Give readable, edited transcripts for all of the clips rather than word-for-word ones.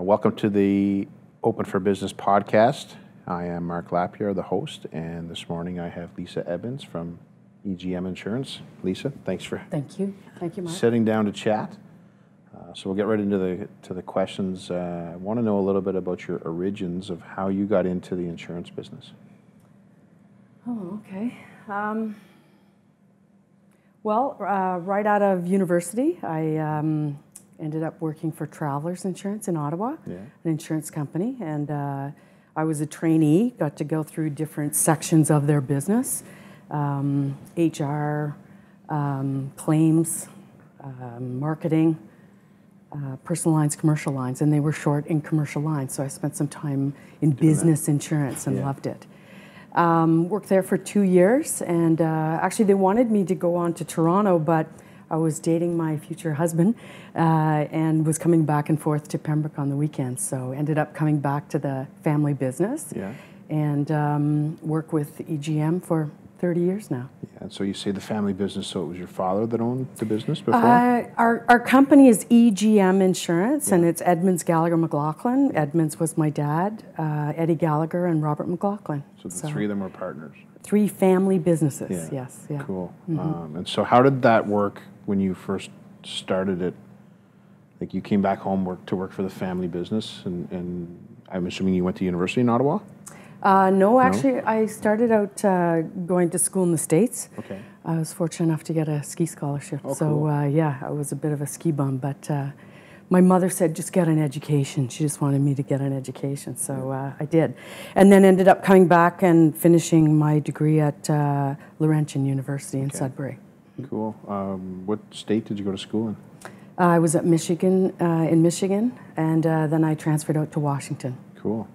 Welcome to the Open for Business podcast. I am Mark Lapierre, the host, and this morning I have Lisa Edmonds from EGM Insurance. Lisa, thanks for Thank you, Mark. Sitting down to chat. So we'll get right into the questions. I want to know a little bit about your origins of how you got into the insurance business. Oh, okay. Right out of university, I ended up working for Travelers Insurance in Ottawa, an insurance company, and I was a trainee, got to go through different sections of their business, HR, claims, marketing, personal lines, commercial lines, and they were short in commercial lines, so I spent some time in business insurance and loved it. Worked there for 2 years, and actually they wanted me to go on to Toronto, but I was dating my future husband and was coming back and forth to Pembroke on the weekends, so ended up coming back to the family business and work with EGM for 30 years now. Yeah, and so you say the family business, so it was your father that owned the business before? Our company is EGM Insurance, and it's Edmonds, Gallagher, McLaughlin. Edmonds was my dad, Eddie Gallagher, and Robert McLaughlin. So the three of them were partners? 3 family businesses, yes. Yeah. Cool. And so how did that work when you first started it? Like you came back home to work for the family business, and I'm assuming you went to university in Ottawa? No, actually, I started out going to school in the States. Okay. I was fortunate enough to get a ski scholarship. Oh, so, cool. I was a bit of a ski bum, but my mother said, just get an education. She just wanted me to get an education, so I did. And then ended up coming back and finishing my degree at Laurentian University in Sudbury. Cool. What state did you go to school in? I was at Michigan, and then I transferred out to Washington. Cool.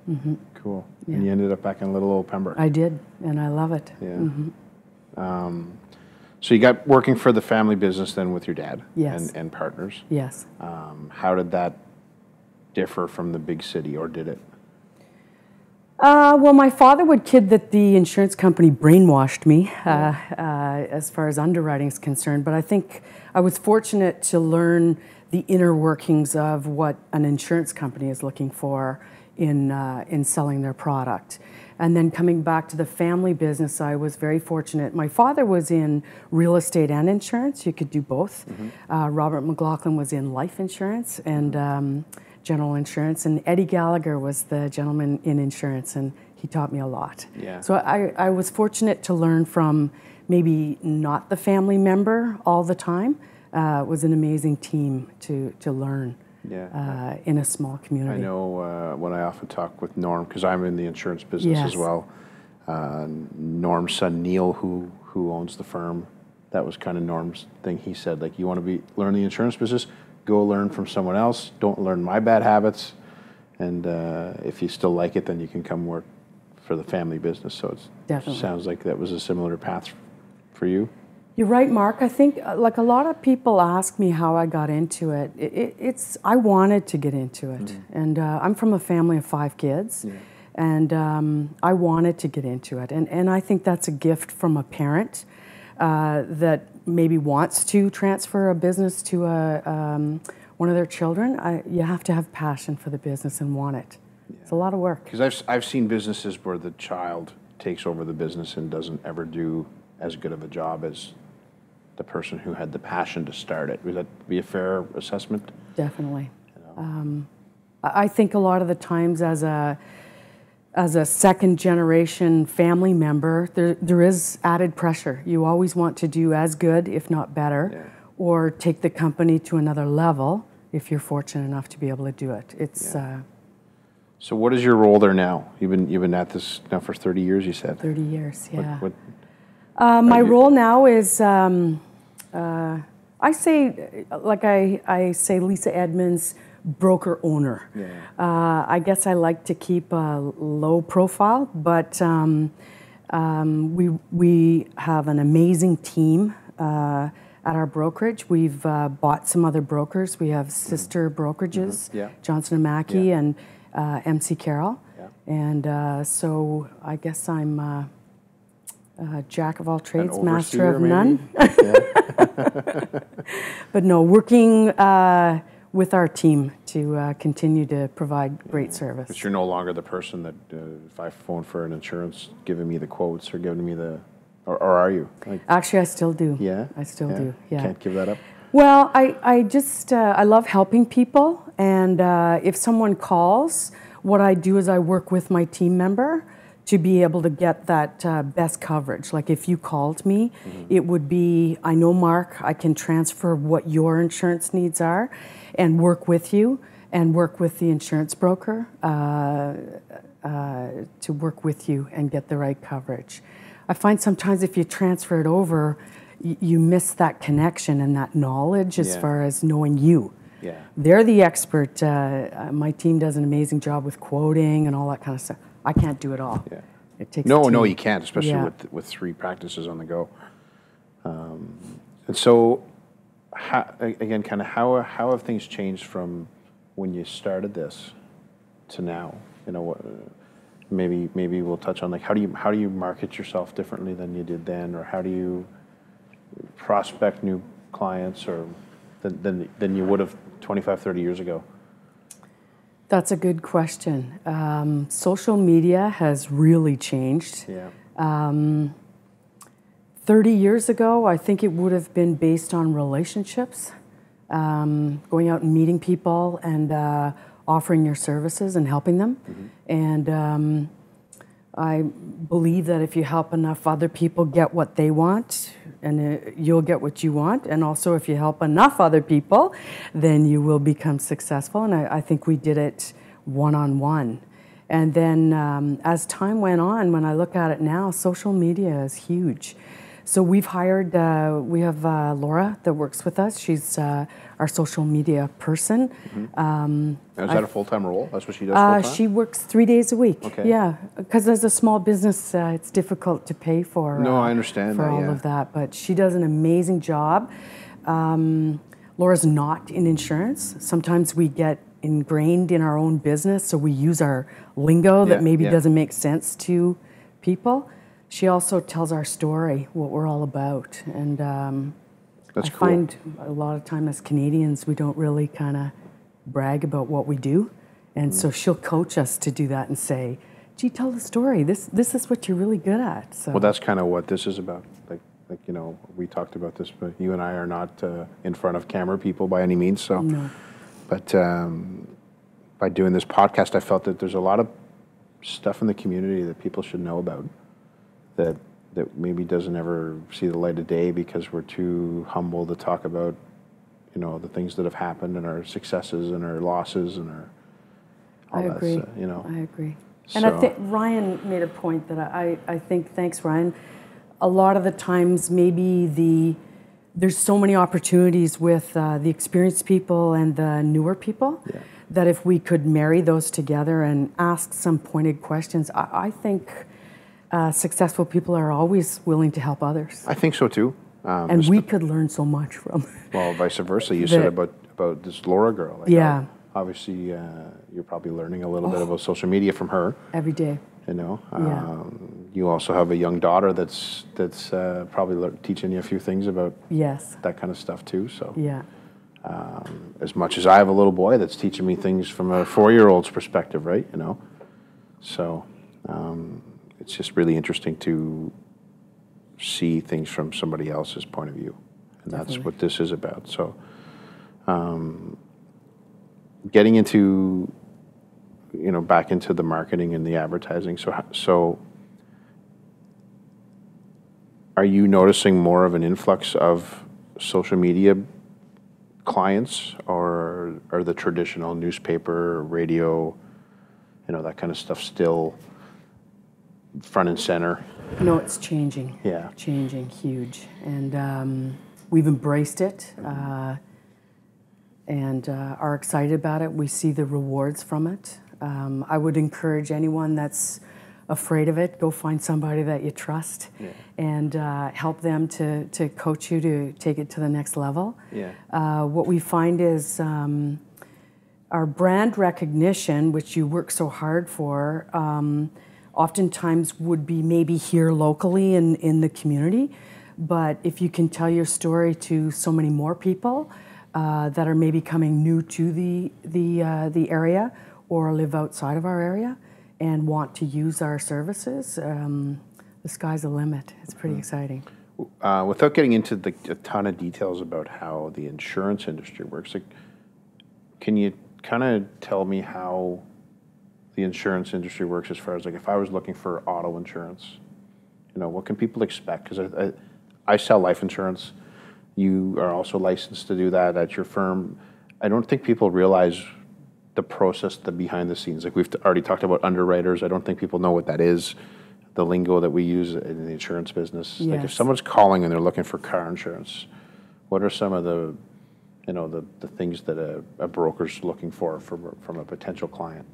Cool. Yeah. And you ended up back in little old Pembroke. I did, and I love it. Yeah. So you got working for the family business then with your dad and partners. Yes. How did that differ from the big city, or did it? Well, my father would kid that the insurance company brainwashed me as far as underwriting is concerned, but I think I was fortunate to learn the inner workings of what an insurance company is looking for in selling their product. And then coming back to the family business, I was very fortunate. My father was in real estate and insurance. You could do both. Robert McLaughlin was in life insurance and general insurance, and Eddie Gallagher was the gentleman in insurance, and he taught me a lot. Yeah. So I was fortunate to learn from maybe not the family member all the time. It was an amazing team to learn. In a small community. I know when I often talk with Norm, because I'm in the insurance business as well, Norm's son Neil, who owns the firm, that was kind of Norm's thing. He said, like, you want to learn the insurance business, go learn from someone else, don't learn my bad habits, and if you still like it, then you can come work for the family business. So it sounds like that was a similar path for you. You're right, Mark. I think, like a lot of people ask me how I got into it. I wanted to get into it. And I'm from a family of 5 kids. And I wanted to get into it. And I think that's a gift from a parent that maybe wants to transfer a business to one of their children. You have to have passion for the business and want it. It's a lot of work. Because I've seen businesses where the child takes over the business and doesn't ever do as good of a job as the person who had the passion to start it. Would that be a fair assessment? Definitely. I think a lot of the times as a second generation family member, there is added pressure. You always want to do as good, if not better, or take the company to another level if you're fortunate enough to be able to do it. It's So what is your role there now? You've been at this now for 30 years, you said? 30 years, yeah. My role now is, I say Lisa Edmonds, broker owner. I guess I like to keep a low profile, but we have an amazing team at our brokerage. We've bought some other brokers. We have sister brokerages, Johnson & Mackey and MC Carroll. And so I guess I'm jack of all trades, master of none. But no, working with our team to continue to provide great service. But you're no longer the person that if I phone for an insurance, giving me the quotes or giving me the, or are you? Like, actually, I still do. Yeah? I still do, yeah. Can't give that up? Well, I just, I love helping people, and if someone calls, what I do is I work with my team member to be able to get that best coverage. Like if you called me, it would be, I know Mark, I can transfer what your insurance needs are and work with you and work with the insurance broker to work with you and get the right coverage. I find sometimes if you transfer it over, you miss that connection and that knowledge as far as knowing you. Yeah. They're the expert. My team does an amazing job with quoting and all that kind of stuff. I can't do it all. Yeah. It takes No, you can't, especially with 3 practices on the go. And so, how have things changed from when you started this to now? You know, maybe we'll touch on like how do you market yourself differently than you did then, or how do you prospect new clients or than you would have 25, 30 years ago? That's a good question. Social media has really changed. Yeah. 30 years ago, I think it would have been based on relationships, going out and meeting people and offering your services and helping them. And I believe that if you help enough other people get what they want, and you'll get what you want. And also if you help enough other people, then you will become successful. And I think we did it one-on-one. And then as time went on, when I look at it now, social media is huge. So we've hired, we have Laura that works with us. She's our social media person. Is that a full-time role? That's what she does full-time? She works 3 days a week. Okay. Yeah, because as a small business, it's difficult to pay for. No, I understand for that, all of that. But she does an amazing job. Laura's not in insurance. Sometimes we get ingrained in our own business, so we use our lingo that maybe doesn't make sense to people. She also tells our story, what we're all about. And That's I cool. find a lot of time as Canadians, we don't really kind of brag about what we do. And so she'll coach us to do that and say, gee, tell the story. This is what you're really good at. So. Well, that's kind of what this is about. Like you know, we talked about this, but you and I are not in front of camera people by any means. So, no. But by doing this podcast, I felt that there's a lot of stuff in the community that people should know about that maybe doesn't ever see the light of day because we're too humble to talk about, you know, the things that have happened and our successes and our losses and our all I agree. that, you know. I agree. And I think Ryan made a point that I think, thanks Ryan, a lot of the times maybe there's so many opportunities with the experienced people and the newer people that if we could marry those together and ask some pointed questions, I think successful people are always willing to help others. I think so too. And we could learn so much from. Well, vice versa. You said about this Laura girl. Like, obviously, you're probably learning a little bit about social media from her. Every day. You know. You also have a young daughter that's probably teaching you a few things about that kind of stuff too. So as much as I have a little boy that's teaching me things from a 4-year-old's perspective, right? You know. So it's just really interesting to see things from somebody else's point of view, and that's what this is about. So getting into, you know, back into the marketing and the advertising. So are you noticing more of an influx of social media clients, or are the traditional newspaper, radio, you know, that kind of stuff still front and center? No, it's changing. Yeah. Changing, huge. And we've embraced it and are excited about it. We see the rewards from it. I would encourage anyone that's afraid of it, go find somebody that you trust and help them to coach you to take it to the next level. What we find is our brand recognition, which you work so hard for, oftentimes would be maybe here locally in the community, but if you can tell your story to so many more people, that are maybe coming new to the area or live outside of our area and want to use our services. The sky's the limit. It's pretty exciting. Without getting into a ton of details about how the insurance industry works, like, can you kind of tell me how the insurance industry works as far as, like, if I was looking for auto insurance, what can people expect? Because I sell life insurance. You are also licensed to do that at your firm. I don't think people realize the process, the behind the scenes. Like, we've already talked about underwriters. I don't think people know what that is, the lingo that we use in the insurance business. Yes. Like, if someone's calling and they're looking for car insurance, what are some of the things that a broker's looking for from a potential client?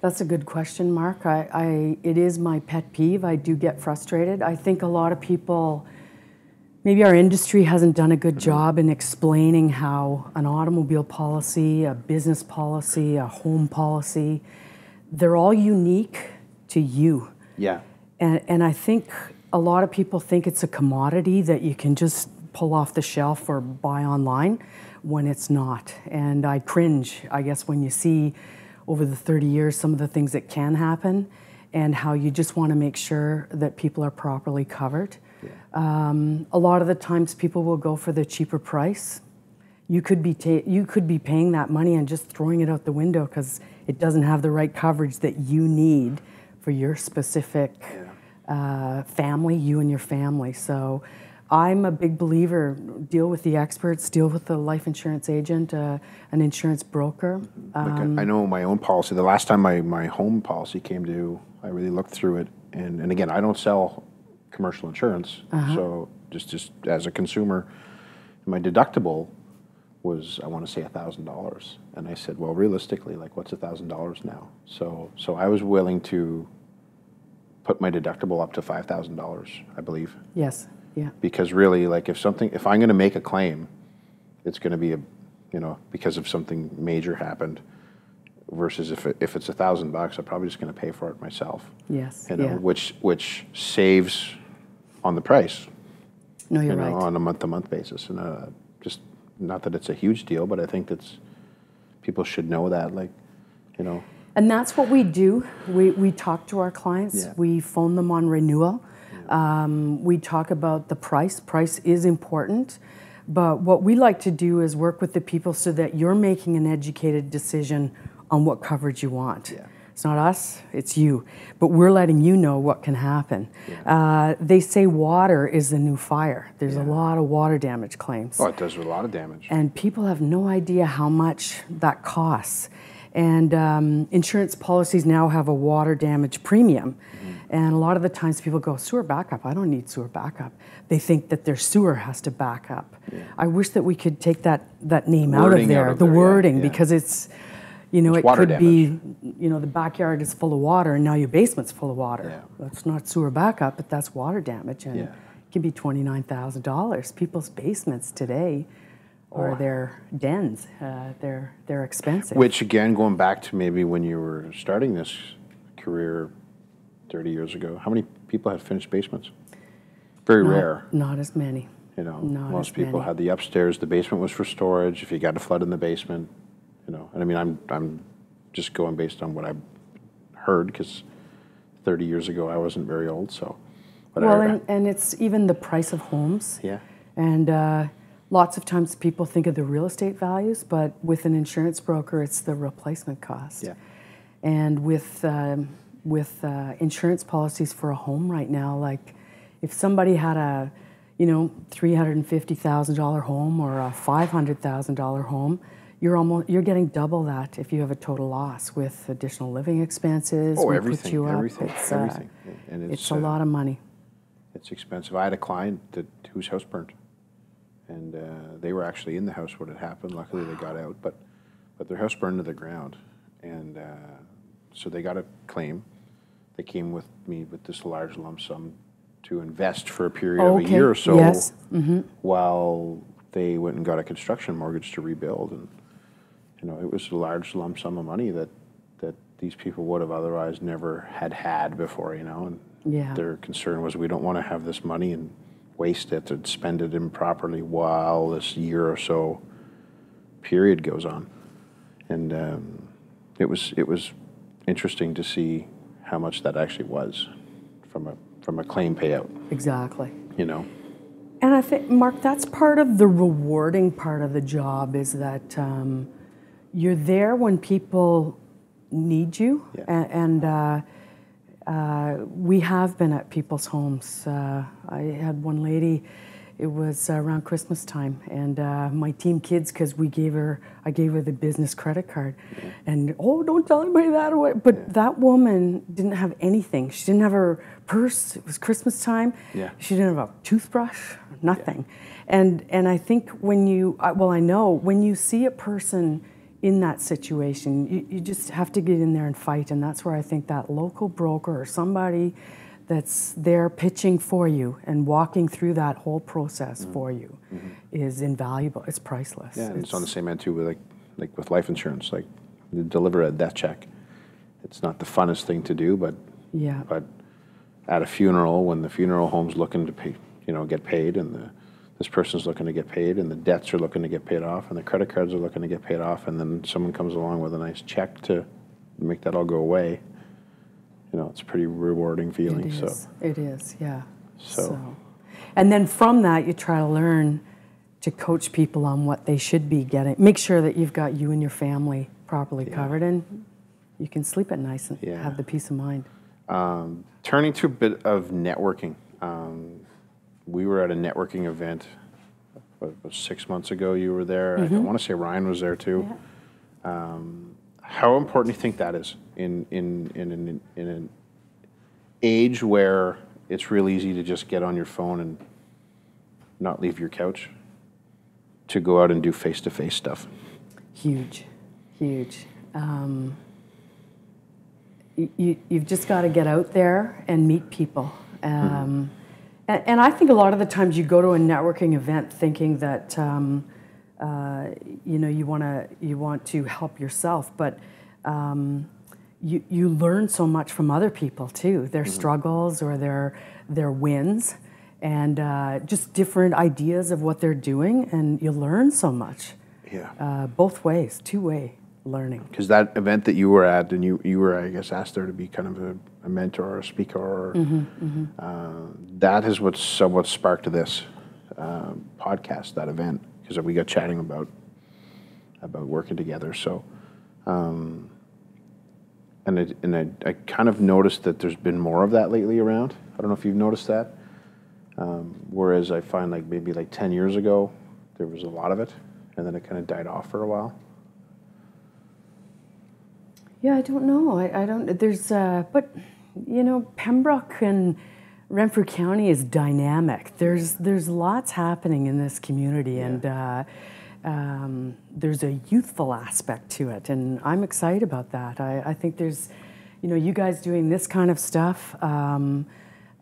That's a good question, Mark. It is my pet peeve. I do get frustrated. I think a lot of people, maybe our industry hasn't done a good job in explaining how an automobile policy, a business policy, a home policy, they're all unique to you. Yeah. And I think a lot of people think it's a commodity that you can just pull off the shelf or buy online when it's not. And I cringe, I guess, when you see over the 30 years some of the things that can happen and how you just want to make sure that people are properly covered. Yeah. A lot of the times people will go for the cheaper price. You could be paying that money and just throwing it out the window because it doesn't have the right coverage that you need for your specific family, you and your family. So I'm a big believer, deal with the experts, deal with the life insurance agent, an insurance broker. I know my own policy, the last time my home policy came due, I really looked through it. And again, I don't sell commercial insurance. So just as a consumer, my deductible was, I want to say, $1,000. And I said, well, realistically, like, what's $1,000 now? So I was willing to put my deductible up to $5,000, I believe. Yes. Yeah. Because really, like, if I'm going to make a claim, it's going to be because of something major happened, versus if it's $1,000, I'm probably just going to pay for it myself. Yes. Which saves on the price. No, you're right. On a month-to-month basis, and just not that it's a huge deal, but I think people should know that, like, And that's what we do. We talk to our clients. Yeah. We phone them on renewal. We talk about the price. Price is important, but what we like to do is work with the people so that you're making an educated decision on what coverage you want. Yeah. It's not us, it's you. But we're letting you know what can happen. Yeah. They say water is the new fire. There's a lot of water damage claims. Oh, it does a lot of damage. And people have no idea how much that costs. And insurance policies now have a water damage premium. And a lot of the times people go, sewer backup, I don't need sewer backup. They think that their sewer has to back up. Yeah. I wish that we could take that name out of there, the wording, because it's, it could damage. Be, the backyard is full of water and now your basement's full of water. Yeah. That's not sewer backup, but that's water damage. And it can be $29,000. People's basements today, or their dens, they're expensive. Which, again, going back to maybe when you were starting this career 30 years ago, how many people had finished basements? Very rare. Not as many. Most people had the upstairs. The basement was for storage. If you got a flood in the basement, and I mean, I'm just going based on what I heard, because 30 years ago I wasn't very old. So, and it's even the price of homes. Yeah. And lots of times people think of the real estate values, but with an insurance broker, it's the replacement cost. Yeah. And with insurance policies for a home right now, like if somebody had a $350,000 home or a $500,000 home, you're getting double that if you have a total loss with additional living expenses. Everything. And it's a lot of money. It's expensive. I had a client whose house burned, and they were actually in the house when it happened. Luckily, they got out, but their house burned to the ground, and so they got a claim. They came with me with this large lump sum to invest for a period of a year or so, while they went and got a construction mortgage to rebuild. And it was a large lump sum of money that these people would have otherwise never had before. And their concern was, we don't want to have this money and waste it and spend it improperly while this year or so period goes on. And it was interesting to see how much that actually was from a claim payout. Exactly. You know. And I think, Mark, that's part of the rewarding part of the job, is that you're there when people need you. Yeah. And we have been at people's homes. I had one lady, it was around Christmas time, and my team kids, because I gave her the business credit card, and don't tell anybody that. But that woman didn't have anything. She didn't have her purse. It was Christmas time. Yeah. She didn't have a toothbrush, nothing. Yeah. And I think when I know when you see a person in that situation, you just have to get in there and fight, and that's where I think that local broker or somebody that's there pitching for you and walking through that whole process for you is invaluable. It's priceless. Yeah, and it's on the same end too with like with life insurance. Like, you deliver a death check. It's not the funnest thing to do, but at a funeral, when the funeral home's looking to pay, get paid, and this person's looking to get paid, and the debts are looking to get paid off, and the credit cards are looking to get paid off, and then someone comes along with a nice check to make that all go away. It's a pretty rewarding feeling. It is, yeah. So, and then from that, you try to learn to coach people on what they should be getting. Make sure that you've got you and your family properly covered, and you can sleep at night and have the peace of mind. Turning to a bit of networking. We were at a networking event, what, 6 months ago. You were there. I want to say Ryan was there too. Yeah. How important do you think that is in an age where it's real easy to just get on your phone and not leave your couch, to go out and do face-to-face stuff? Huge. You've just got to get out there and meet people. And I think a lot of the times you go to a networking event thinking that you want to help yourself, but you learn so much from other people too, their struggles or their wins, and just different ideas of what they're doing, and you learn so much. Yeah. Both ways, two-way learning. Because that event that you were at, and you were, I guess, asked there to be kind of a mentor or a speaker, or that is what somewhat sparked this podcast, that event, because we got chatting about working together. So, and I kind of noticed that there's been more of that lately around. I don't know if you've noticed that. Whereas I find maybe 10 years ago, there was a lot of it, and then it kind of died off for a while. Yeah, I don't know. I don't. There's, but Pembroke and Renfrew County is dynamic. There's lots happening in this community, and there's a youthful aspect to it, and I'm excited about that. I think there's, you guys doing this kind of stuff, the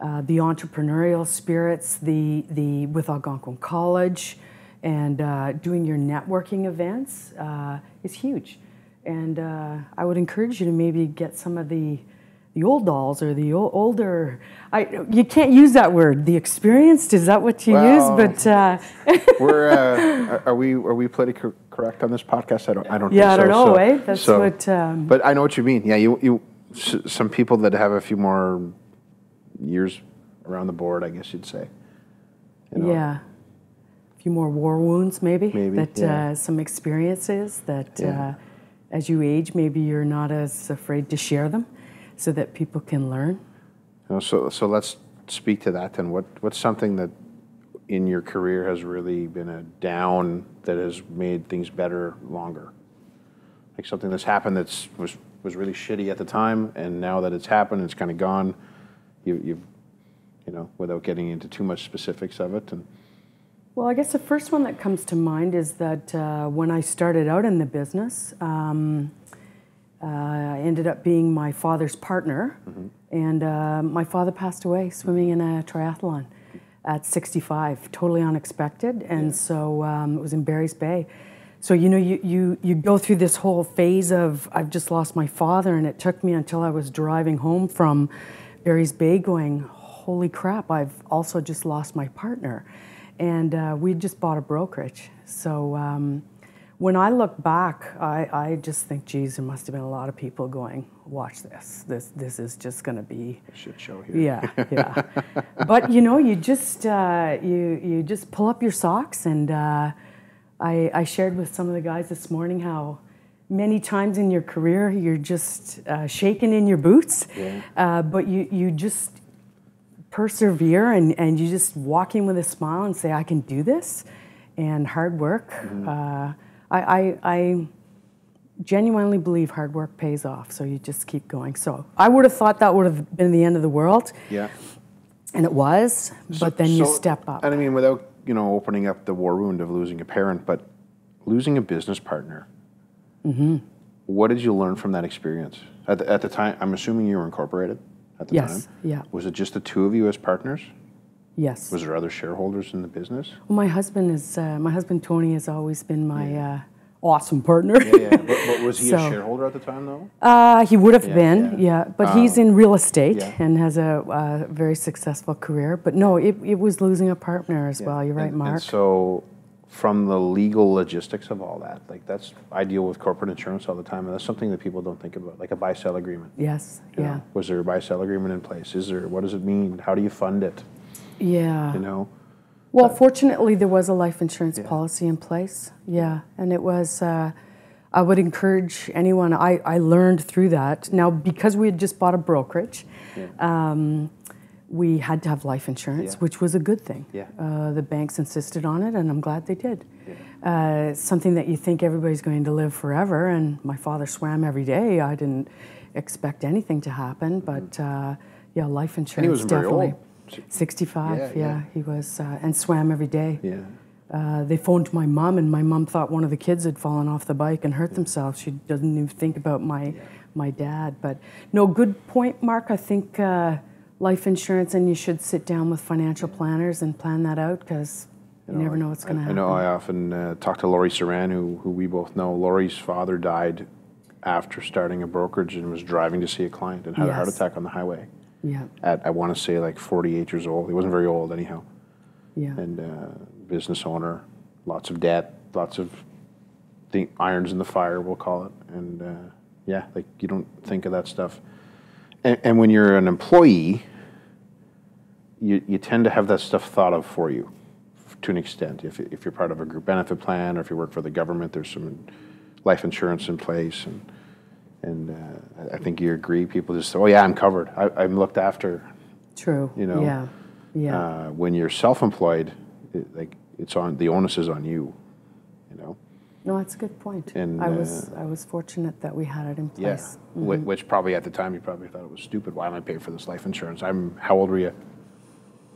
entrepreneurial spirits, the with Algonquin College, and doing your networking events is huge. And I would encourage you to maybe get some of the old dolls or the older. You can't use that word. The experienced, is that what you use? But are we politically correct on this podcast? I don't. Yeah, think I don't so. know. That's what. But I know what you mean. Yeah, you some people that have a few more years around the board, I guess you'd say. Yeah. A few more war wounds, maybe. That some experiences that. As you age, maybe you're not as afraid to share them, so that people can learn. So let's speak to that then. What's something that in your career has really been a down that has made things better longer? Like something that's happened that was really shitty at the time, and now that it's happened, it's kind of gone. You've without getting into too much specifics of it. Well, I guess the first one that comes to mind is that when I started out in the business, I ended up being my father's partner, and my father passed away swimming in a triathlon at 65, totally unexpected, and so it was in Barry's Bay. So you go through this whole phase of I've just lost my father, and it took me until I was driving home from Barry's Bay going, holy crap, I've also just lost my partner. And we just bought a brokerage. So when I look back, I just think, geez, there must have been a lot of people going, watch this. This is just going to be a shit show here. Yeah, yeah. But you know, you just pull up your socks. And I shared with some of the guys this morning how many times in your career you're just shaking in your boots, but you just persevere and you just walk in with a smile and say, I can do this, and hard work. I genuinely believe hard work pays off, so you just keep going. So I would have thought that would have been the end of the world. Yeah. And it was, but then you step up. And I mean, without, you know, opening up the war wound of losing a parent, but losing a business partner, what did you learn from that experience? At the time, I'm assuming you were incorporated at the time? Yes, yeah. Was it just the two of you as partners? Yes. Was there other shareholders in the business? Well, my husband Tony has always been my awesome partner. But was he a shareholder at the time, though? He would have been, but he's in real estate and has a very successful career. But no, it was losing a partner as well. You're right, Mark. And so from the legal logistics of all that, like I deal with corporate insurance all the time, and that's something that people don't think about, like a buy-sell agreement. Yes, You know, was there a buy-sell agreement in place? What does it mean? How do you fund it? Yeah. You know? Well, fortunately, there was a life insurance policy in place. Yeah, and it was, I would encourage anyone, I learned through that. Now, because we had just bought a brokerage, we had to have life insurance, which was a good thing. The banks insisted on it, and I'm glad they did. Something that you think everybody's going to live forever, and my father swam every day. I didn't expect anything to happen, but life insurance, and he wasn't definitely. Very old. 65, he was, and swam every day. They phoned my mom, and my mom thought one of the kids had fallen off the bike and hurt themselves. She doesn't even think about my dad. But no, good point, Mark. I think life insurance, and you should sit down with financial planners and plan that out, because you never know what's going to happen. I know I often talk to Laurie Saran, who we both know. Laurie's father died after starting a brokerage and was driving to see a client and had a heart attack on the highway. At, I want to say, like 48 years old. He wasn't very old anyhow. And business owner, lots of debt, lots of irons in the fire, we'll call it. And like you don't think of that stuff. And when you're an employee, you tend to have that stuff thought of for you to an extent. If you're part of a group benefit plan, or if you work for the government, there's some life insurance in place. And I think you agree. People just say, "Oh yeah, I'm covered. I'm looked after." True. You know. When you're self-employed, it's on the onus is on you. You know. No, that's a good point. And I was fortunate that we had it in place. Which probably at the time you probably thought it was stupid. Why am I paying for this life insurance? How old were you?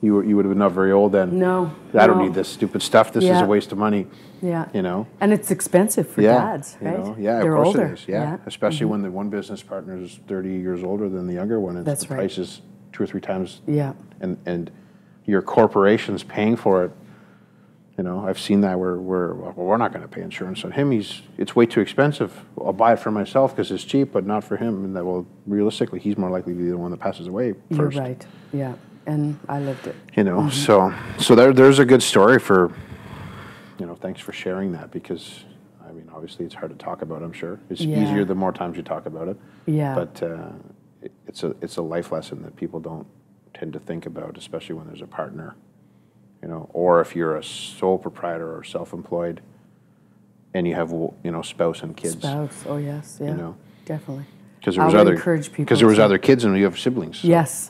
You would have been not very old then. No. I don't need this stupid stuff. This is a waste of money. You know. And it's expensive for dads, right? You know? They're of course older. It is. Especially when the one business partner is 30 years older than the younger one. And the price is 2 or 3 times. And your corporation's paying for it. You know, I've seen that where we're not going to pay insurance on him. It's way too expensive. I'll buy it for myself because it's cheap, but not for him. And that, well, realistically, he's more likely to be the one that passes away first. You're right. Yeah. And I lived it. You know, so there's a good story for, you know, thanks for sharing that, because, I mean, obviously it's hard to talk about, I'm sure. It's easier the more times you talk about it. But it's a life lesson that people don't tend to think about, especially when there's a partner, you know, or if you're a sole proprietor or self-employed and you have, you know, spouse and kids. Oh yes, you know, definitely. Because there was other kids and you have siblings.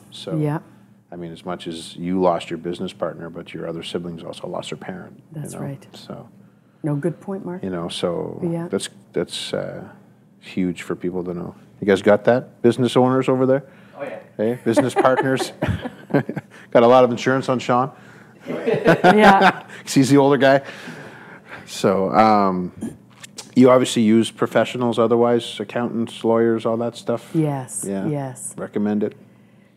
So, I mean, as much as you lost your business partner, but your other siblings also lost their parent. That's right. So, no, good point, Mark. You know, so that's huge for people to know. You guys got that? Business owners over there? Oh yeah. Hey, business partners. Got a lot of insurance on Sean. He's the older guy. So, you obviously use professionals otherwise, accountants, lawyers, all that stuff? Yes. Yes. Recommend it?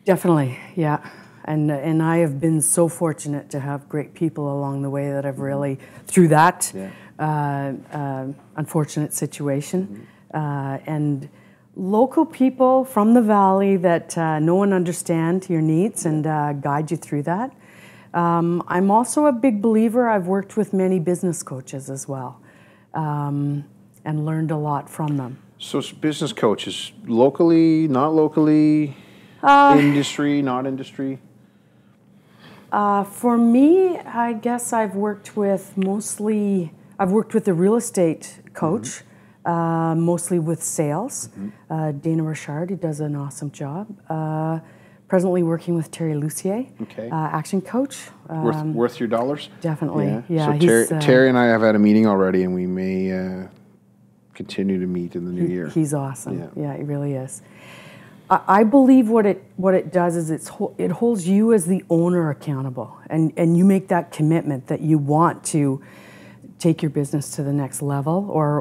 Definitely, yeah. And I have been so fortunate to have great people along the way that have really, through that unfortunate situation, and local people from the valley that know and understand your needs and guide you through that. I'm also a big believer. I've worked with many business coaches as well, and learned a lot from them. So business coaches, locally, not locally, industry, not industry? For me, I guess I've worked with a real estate coach, mostly with sales. Dana Richard, he does an awesome job. Presently working with Terry Lucier, action coach. Worth your dollars? Definitely, yeah. So Terry and I have had a meeting already, and we may continue to meet in the new year. He's awesome. Yeah, he really is. I believe what it does is it holds you as the owner accountable, and you make that commitment that you want to take your business to the next level or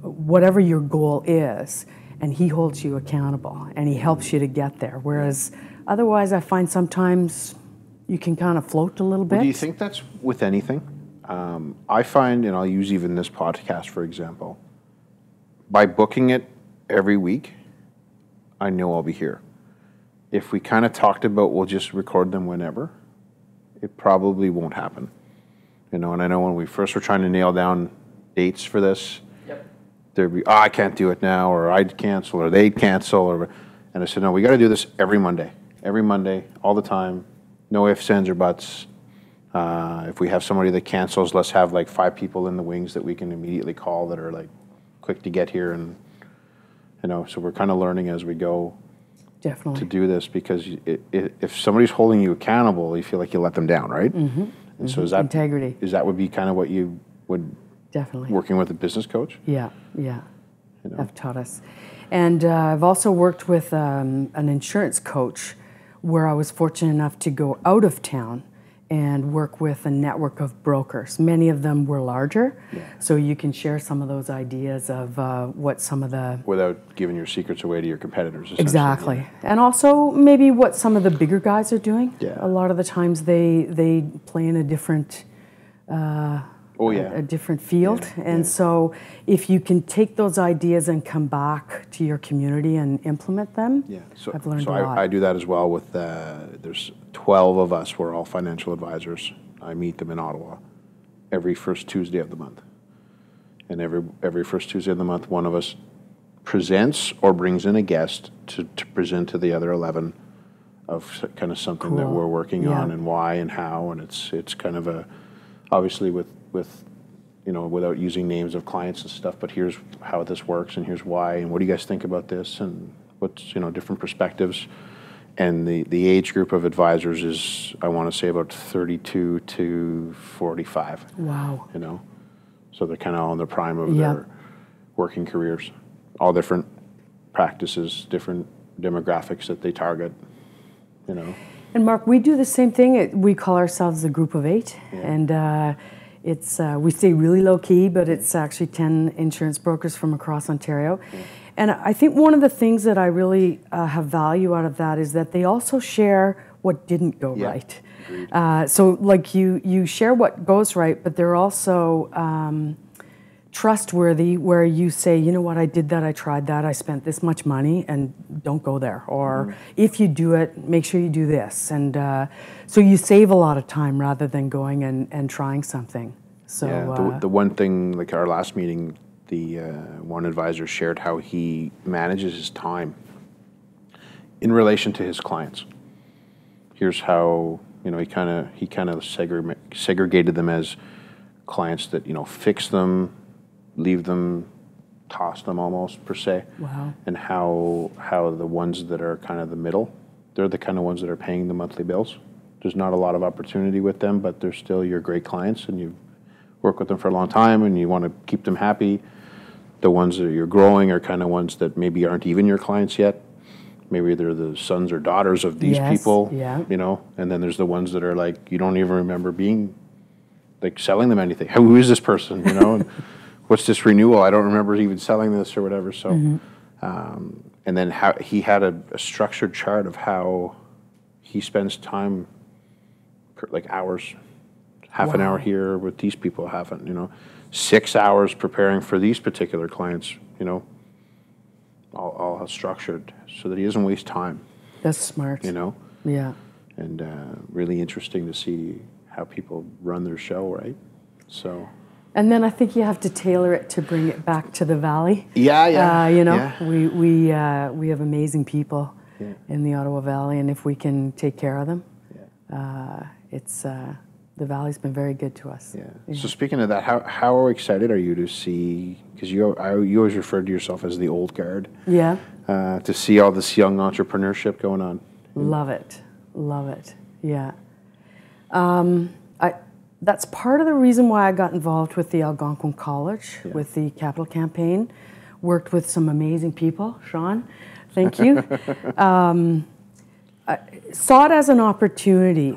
whatever your goal is, and he holds you accountable and he helps you to get there. Whereas otherwise, I find sometimes you can kind of float a little bit. Well, do you think that's with anything? I find, and I'll use even this podcast for example, by booking it every week, I know I'll be here. If we kind of talked about we'll just record them whenever, it probably won't happen. And I know when we first were trying to nail down dates for this, there'd be, I can't do it now, or I'd cancel, or they'd cancel, and I said, no, we got to do this every Monday, all the time, no ifs, ands, or buts. If we have somebody that cancels, let's have like 5 people in the wings that we can immediately call that are like quick to get here, and so we're kind of learning as we go. Definitely. To do this, because if somebody's holding you accountable, you feel like you let them down, right? And so is that integrity? Is that would be kind of what you would definitely working with a business coach? Yeah. Have taught us, and I've also worked with an insurance coach, where I was fortunate enough to go out of town and work with a network of brokers. Many of them were larger, so you can share some of those ideas of what some of the... Without giving your secrets away to your competitors. Exactly. And also maybe what some of the bigger guys are doing. Yeah. A lot of the times they play in a different... a different field. So if you can take those ideas and come back to your community and implement them, I've learned a lot. I do that as well with, there's 12 of us, we're all financial advisors. I meet them in Ottawa every first Tuesday of the month. And every first Tuesday of the month, one of us presents or brings in a guest to present to the other 11 of kind of something that we're working on and why and how, and it's kind of a, obviously with without using names of clients and stuff, but here's how this works and here's why, and what do you guys think about this, and what's, different perspectives. And the age group of advisors is, I want to say, about 32 to 45. Wow. So they're kind of all in the prime of their working careers. All different practices, different demographics that they target, And Mark, we do the same thing. We call ourselves the Group of 8, and it's we stay really low key, but it's actually 10 insurance brokers from across Ontario. And I think one of the things that I really have value out of that is that they also share what didn't go right. So like you share what goes right, but they're also trustworthy, where you say, you know what, I did that, I tried that, I spent this much money, and don't go there. Or if you do it, make sure you do this. And so you save a lot of time rather than going and trying something. So the one thing, like our last meeting, the one advisor shared how he manages his time in relation to his clients. Here's how, he kind of segregated them as clients that, fix them, leave them, toss them almost, per se. Wow. And how the ones that are kind of the middle, they're the kind of ones that are paying the monthly bills. There's not a lot of opportunity with them, but they're still your great clients, and you work with them for a long time, and you want to keep them happy. The ones that you're growing are kind of ones that maybe aren't even your clients yet. Maybe they're the sons or daughters of these people, and then there's the ones that are like, you don't even remember being, like, selling them anything. Who is this person, and what's this renewal? I don't remember even selling this or whatever. So, and then how he had a structured chart of how he spends time, like hours, half an hour here with these people, 6 hours preparing for these particular clients, all structured so that he doesn't waste time. That's smart. You know? Yeah. And really interesting to see how people run their show, right? So. And then I think you have to tailor it to bring it back to the valley. Yeah. You know, yeah. we have amazing people in the Ottawa Valley, and if we can take care of them, it's the valley's been very good to us. Yeah. So speaking of that, how excited are you to see? Because you always referred to yourself as the old guard. Yeah. To see all this young entrepreneurship going on. Love it. Yeah. That's part of the reason why I got involved with the Algonquin College, with the capital campaign. Worked with some amazing people. Sean, thank you. I saw it as an opportunity.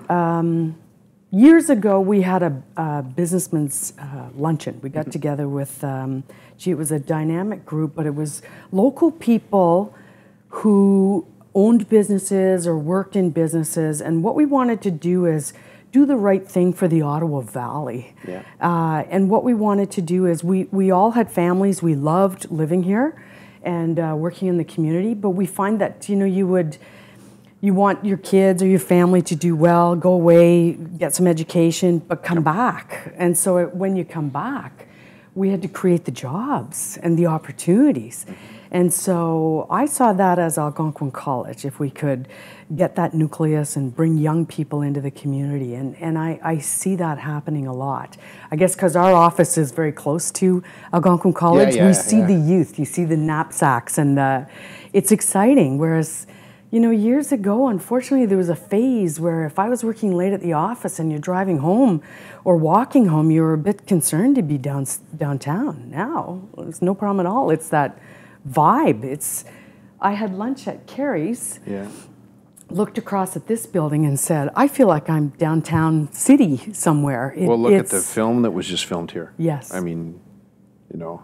Years ago, we had a businessman's luncheon. We got together with, it was a dynamic group, but it was local people who owned businesses or worked in businesses. And what we wanted to do is do the right thing for the Ottawa Valley. Yeah. And what we wanted to do is we all had families. We loved living here and working in the community. But we find that, you know, you want your kids or your family to do well, go away, get some education, but come back. And so when you come back, we had to create the jobs and the opportunities. And so I saw that as Algonquin College, if we could get that nucleus and bring young people into the community. And I see that happening a lot. I guess because our office is very close to Algonquin College, we see the youth, you see the knapsacks, and it's exciting. Whereas, you know, years ago, unfortunately, there was a phase where if I was working late at the office and you're driving home or walking home, you were a bit concerned to be downtown. Now, it's no problem at all. It's that vibe. I had lunch at Carrie's, looked across at this building and said, I feel like I'm downtown city somewhere. Look at the film that was just filmed here. Yes. I mean, you know,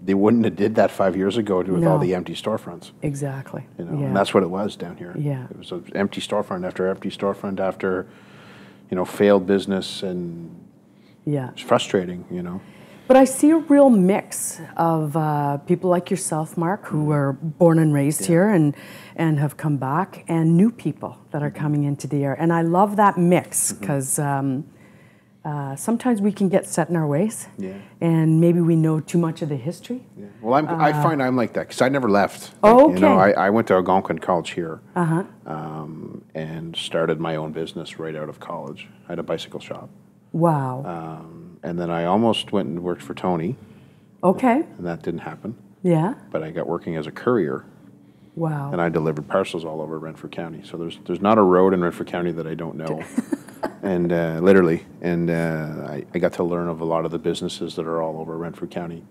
they wouldn't have did that 5 years ago with all the empty storefronts. Exactly. You know, and that's what it was down here. Yeah. It was an empty storefront after, you know, failed business, and it's frustrating, you know. But I see a real mix of people like yourself, Mark, who were born and raised here and have come back, and new people that are coming into the area. And I love that mix because sometimes we can get set in our ways, and maybe we know too much of the history. Yeah. Well, I find I'm like that because I never left. Oh, okay. You know, I went to Algonquin College here and started my own business right out of college. I had a bicycle shop. Wow. And then I almost went and worked for Tony. Okay. And that didn't happen. Yeah. But I got working as a courier. Wow. And I delivered parcels all over Renfrew County. So there's not a road in Renfrew County that I don't know. And literally. And I got to learn of a lot of the businesses that are all over Renfrew County.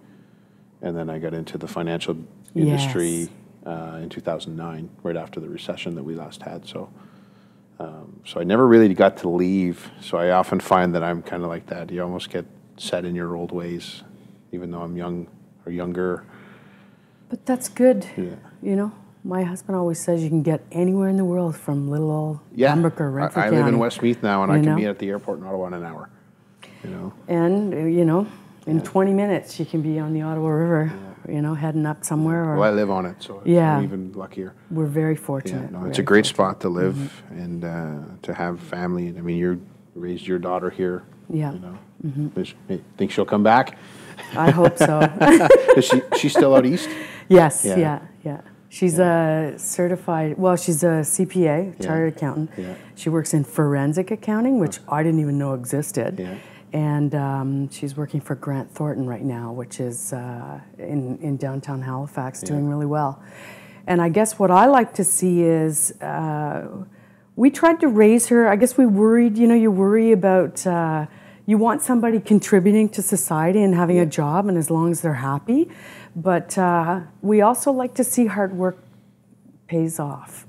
And then I got into the financial industry in 2009, right after the recession that we last had. So I never really got to leave. So I often find that I'm kind of like that. You almost get set in your old ways, even though I'm young or younger. But that's good. Yeah. You know, my husband always says you can get anywhere in the world from little old Pembroke or Renfrew County. I live in Westmeath now, and I can be at the airport in Ottawa in an hour. You know. And you know, in 20 minutes you can be on the Ottawa River. You know, heading up somewhere. Or, well, I live on it, so I'm even luckier. We're very fortunate. Yeah, no, it's a great spot to live and to have family. I mean, you raised your daughter here. Yeah. You know, think she'll come back? I hope so. Is she still out east? Yes. Yeah. She's a certified. Well, she's a CPA, chartered accountant. Yeah. She works in forensic accounting, which I didn't even know existed. Yeah. And she's working for Grant Thornton right now, which is in downtown Halifax, doing really well. And I guess what I like to see is we tried to raise her. I guess we worried, you know, you worry about, you want somebody contributing to society and having a job, and as long as they're happy. But we also like to see hard work pays off.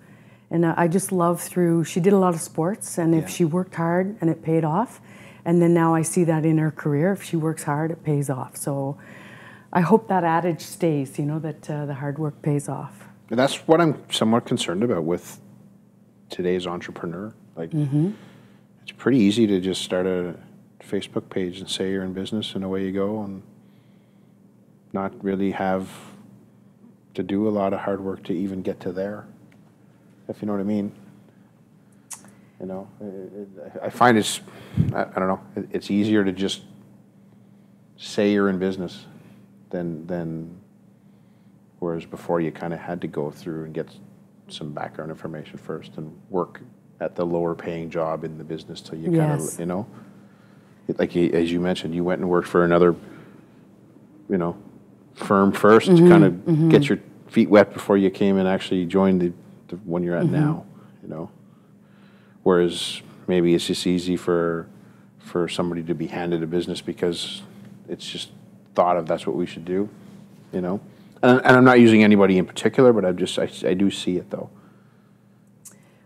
And I just love she did a lot of sports, and if she worked hard and it paid off, and then now I see that in her career. If she works hard, it pays off. So I hope that adage stays, you know, that the hard work pays off. And that's what I'm somewhat concerned about with today's entrepreneur. Like, it's pretty easy to just start a Facebook page and say you're in business, and away you go, and not really have to do a lot of hard work to even get to there, if you know what I mean. You know, I find it's, I don't know, it's easier to just say you're in business than whereas before you kind of had to go through and get some background information first and work at the lower paying job in the business till you kind of, you know, like as you mentioned, you went and worked for another, you know, firm first to kind of get your feet wet before you came and actually joined the one you're at now, you know. Whereas maybe it's just easy for somebody to be handed a business because it's just thought of that's what we should do, you know. And I'm not using anybody in particular, but I do see it though.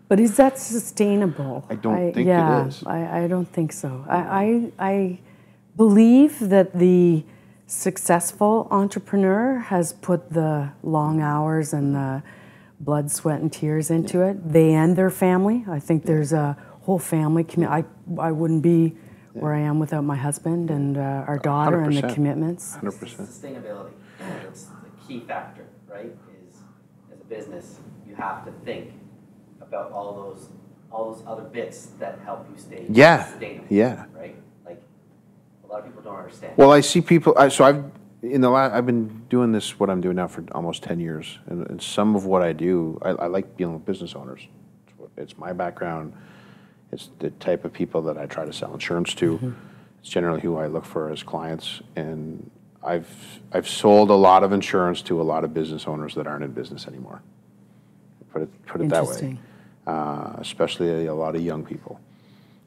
But is that sustainable? I don't think it is. I don't think so. I believe that the successful entrepreneur has put the long hours and the blood, sweat, and tears into it. They and their family. I think there's a whole family commitment. I wouldn't be where I am without my husband and our daughter 100%. And the commitments. 100%. Sustainability. It's the key factor, right? Is as a business, you have to think about all those other bits that help you stay sustainable. Yeah. Right? Like a lot of people don't understand. Well, I see people. So I've been doing this, what I'm doing now, for almost 10 years, and some of what I do, I like dealing with business owners. It's my background. It's the type of people that I try to sell insurance to. It's generally who I look for as clients, and I've sold a lot of insurance to a lot of business owners that aren't in business anymore. Put it that way. Especially a lot of young people,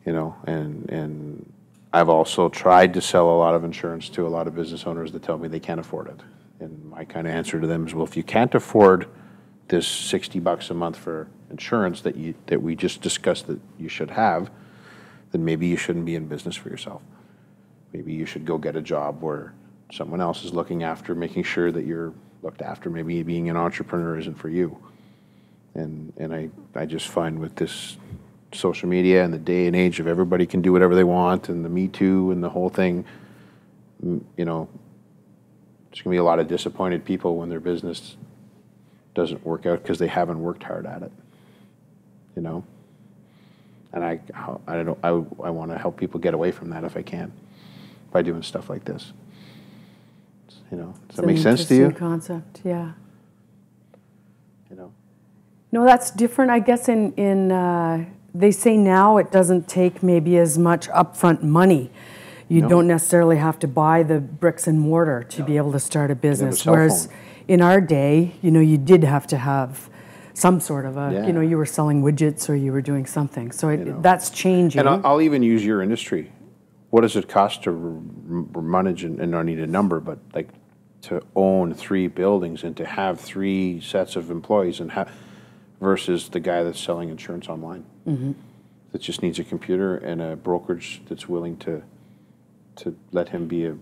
you know, and I've also tried to sell a lot of insurance to a lot of business owners that tell me they can't afford it. And my kind of answer to them is, well, if you can't afford this $60 a month for insurance that we just discussed that you should have, then maybe you shouldn't be in business for yourself. Maybe you should go get a job where someone else is looking after, making sure that you're looked after. Maybe being an entrepreneur isn't for you. And I just find with this social media and the day and age of everybody can do whatever they want and the Me Too and the whole thing, you know, there's going to be a lot of disappointed people when their business doesn't work out because they haven't worked hard at it, you know. And I want to help people get away from that if I can by doing stuff like this. You know, does that make sense to you? It's an interesting concept, yeah. You know. No, that's different, I guess. They say now it doesn't take maybe as much upfront money. You don't necessarily have to buy the bricks and mortar to be able to start a business. Whereas in our day, you know, you did have to have some sort of a, you know, you were selling widgets or you were doing something. So that's changing. And I'll even use your industry. What does it cost to manage, and I don't need a number, but like to own 3 buildings and to have 3 sets of employees and versus the guy that's selling insurance online that just needs a computer and a brokerage that's willing to let him be a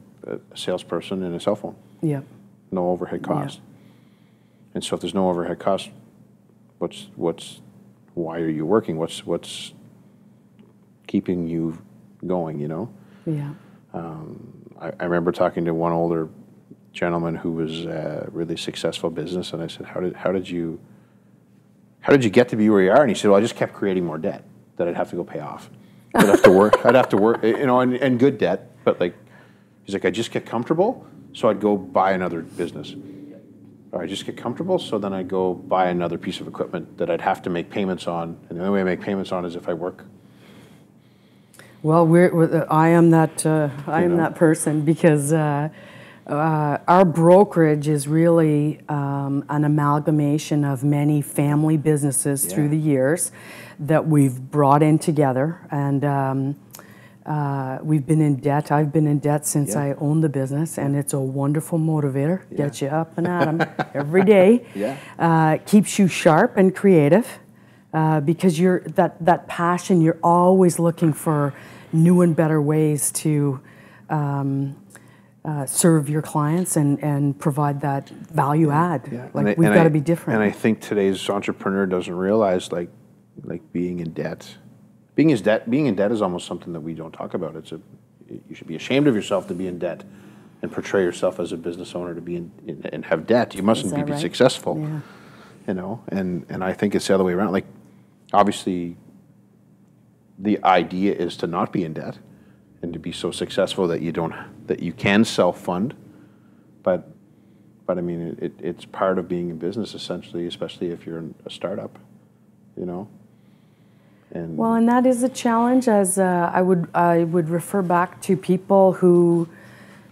salesperson and a cell phone. Yeah. No overhead cost. Yeah. And so if there's no overhead cost, why are you working? What's keeping you going, you know? Yeah. I remember talking to one older gentleman who was a really successful business, and I said, how did you get to be where you are? And he said, well, I just kept creating more debt that I'd have to go pay off. I'd have to work, you know, and good debt, but like, he's like, I just get comfortable, so I'd go buy another business. Or I just get comfortable, so then I'd go buy another piece of equipment that I'd have to make payments on, and the only way I make payments on is if I work. Well, I am that person because our brokerage is really an amalgamation of many family businesses through the years that we've brought in together, and we've been in debt. I've been in debt since I owned the business, and it's a wonderful motivator. Gets you up and at 'em every day. Keeps you sharp and creative because you're that passion. You're always looking for new and better ways to serve your clients and proved that value add. Like we've got to be different. And I think today's entrepreneur doesn't realize like being in debt. Being in debt is almost something that we don't talk about. You should be ashamed of yourself to be in debt. and portray yourself as a business owner to be and have debt. You mustn't be right? successful, Yeah. you know. And I think it's the other way around. Like, obviously, the idea is to not be in debt and to be so successful that you can self-fund. But I mean, it's part of being in business, essentially, especially if you're a startup, you know. And that is a challenge. As I would refer back to people who,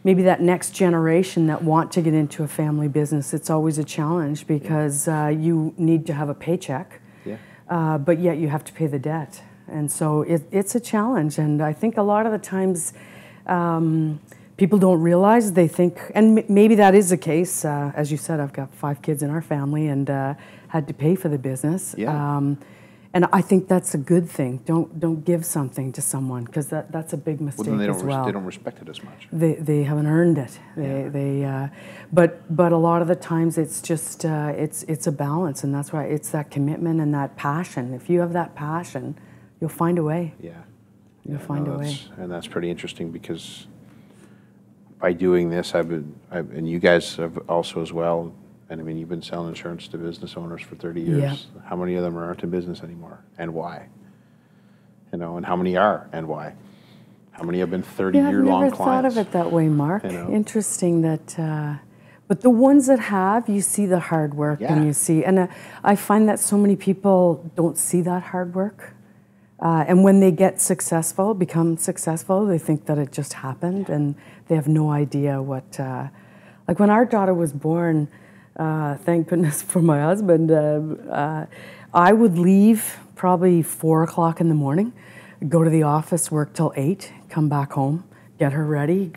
maybe that next generation that want to get into a family business. It's always a challenge because you need to have a paycheck, but yet you have to pay the debt, and so it's a challenge. And I think a lot of the times people don't realize. They think, and maybe that is the case. As you said, I've got 5 kids in our family and had to pay for the business. Yeah. And I think that's a good thing. Don't give something to someone, because that's a big mistake as well. They don't respect it as much. They haven't earned it. But a lot of the times it's just it's a balance, and that's why it's that commitment and that passion. If you have that passion, you'll find a way. Yeah. You'll find a way. And that's pretty interesting, because by doing this, and you guys have also as well. And I mean, you've been selling insurance to business owners for 30 years. Yeah. How many of them aren't in business anymore, and why? You know, and how many are, and why? How many have been 30-year-long clients? I've never thought of it that way, Mark. You know? Interesting that. But the ones that have, you see the hard work, and you see, and I find that so many people don't see that hard work. And when they get successful, become successful, they think that it just happened, and they have no idea what. Like when our daughter was born. Thank goodness for my husband. I would leave probably 4 o'clock in the morning, go to the office, work till 8, come back home, get her ready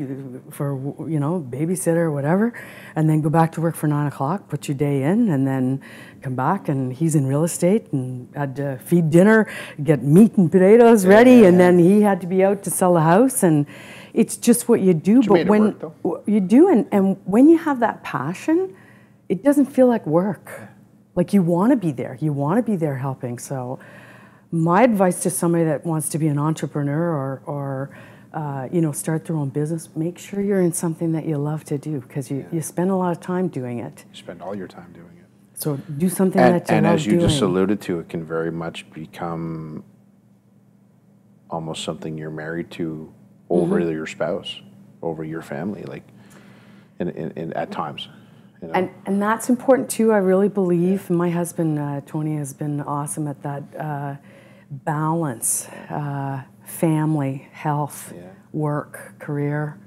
for, babysitter or whatever, and then go back to work for 9 o'clock, put your day in, and then come back. And he's in real estate and had to feed dinner, get meat and potatoes ready, and then he had to be out to sell the house. And it's just what you do. But when you do, and when you have that passion, it doesn't feel like work. Like you want to be there. You want to be there helping. So my advice to somebody that wants to be an entrepreneur or start their own business, make sure you're in something that you love to do, because you spend a lot of time doing it. You spend all your time doing it. So do something that you love doing. And as you just alluded to, it can very much become almost something you're married to over your spouse, over your family, like in at times. You know? And that's important too, I really believe. My husband, Tony, has been awesome at that balance, family, health, work, career,